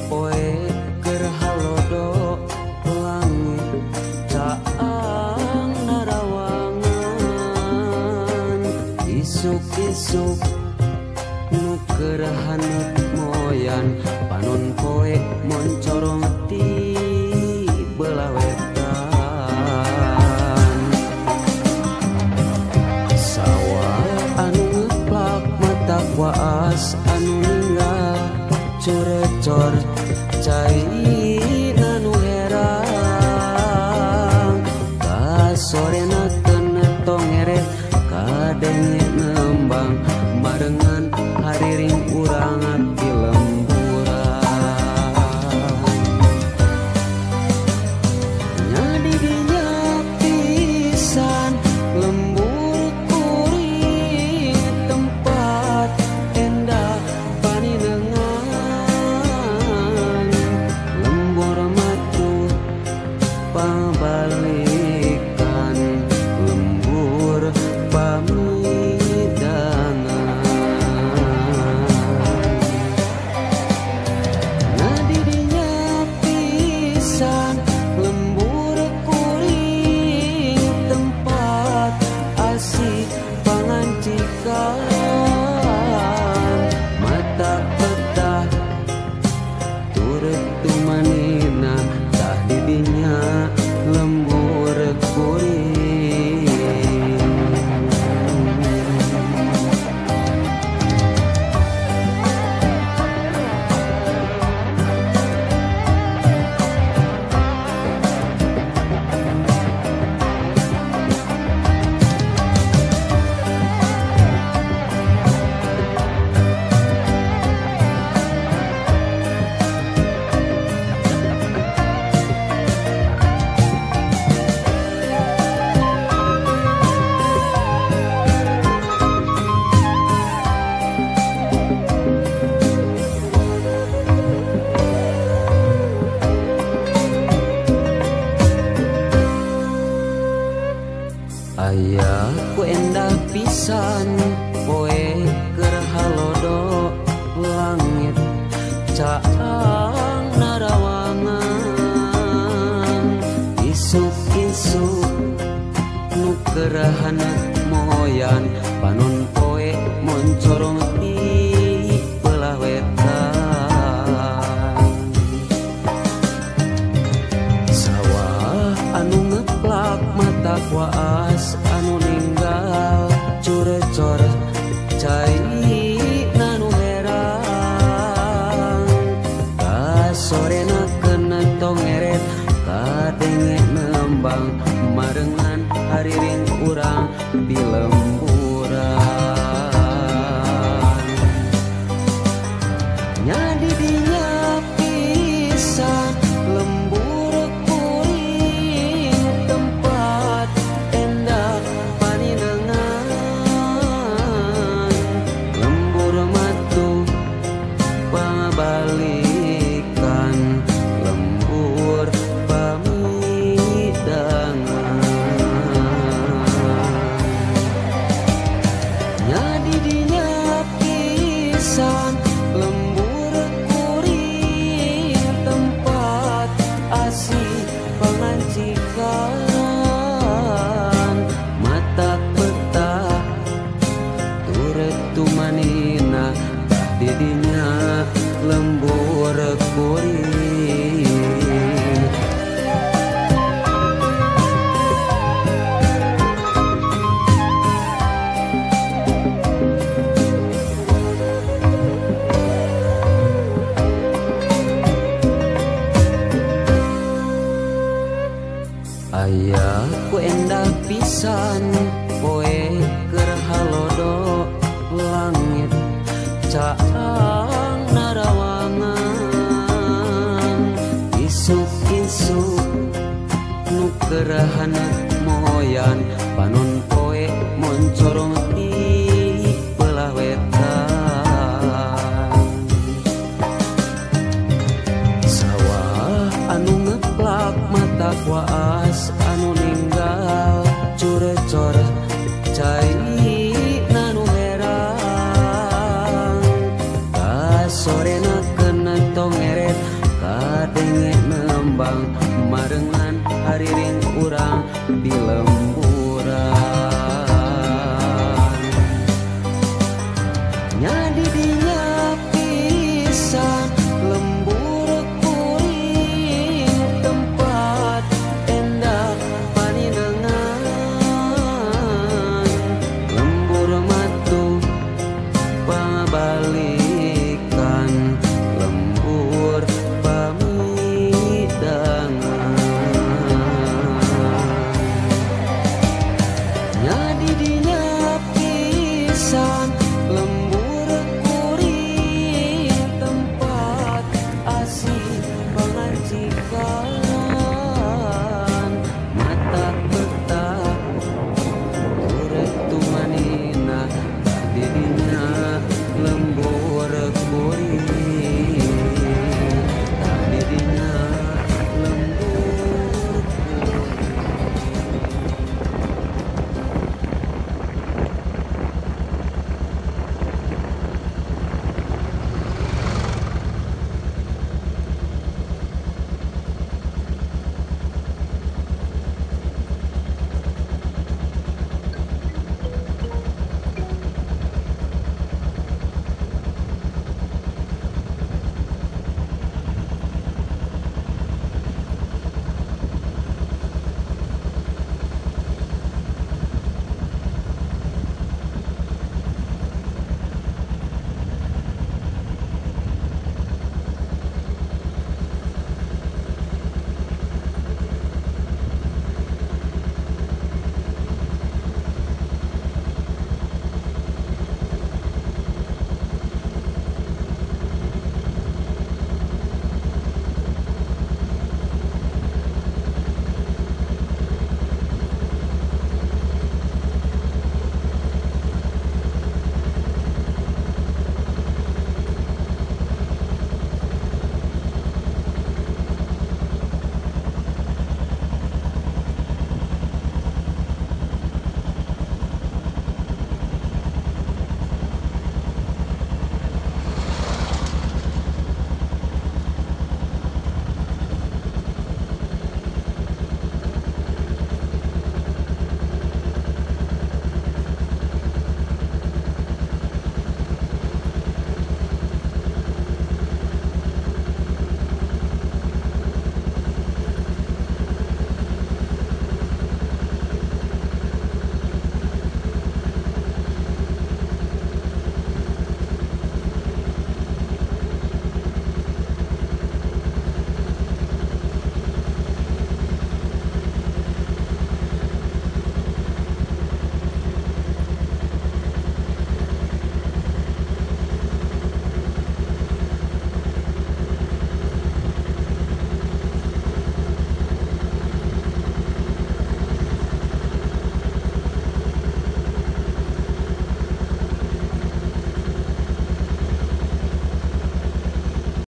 poe keur halodo langit caang narawangan isuk-isuk nu keur haneut moyan panon poe moncorong ti belah wetan sawah anu ngeplak mata kuaas anu ninggal curecor cai nanu herang ka sorena tenetong eret kadenge nembang marengan hariring urang abdi lemburan nyadi dinya pisan lembur kuring tempat endah paninengan lembur matu pabalikan lembur pamidangan nadi dinya pisan lembur kuring tempat asih pangancikan mata petah turut tumanina tah didinya lembur kuring aya ku endah pisan poe keur halodo langit caang narawangan isuk-isuk nu keur haneut moyan panon poe moncorong ti belah wetan sawah anu ngeplak mata kuaas anu ninggal curecor cai nanu herang ka sorena kenentong eret kadenge nembang marengan hariring urang di lemburan nyadi dinya pisan lembur kuring tempat endah paninengan lembur matu pabalikan lembur pamidangan nyadi dinya pisan lembur kuring tempat asih pangancikan mata petah turut tumanina tah didinya lembur kuring aya ku endah pisan poe keur halodo langit caang narawangan isuk-isuk nu keur haneut moyan panon poe moncorong ti belah wetan sawah anu ngeplak mata kuaas anu ninggal curecor cai nanu herang ka sorena kenentong eret denge nembang marengan hariring urang di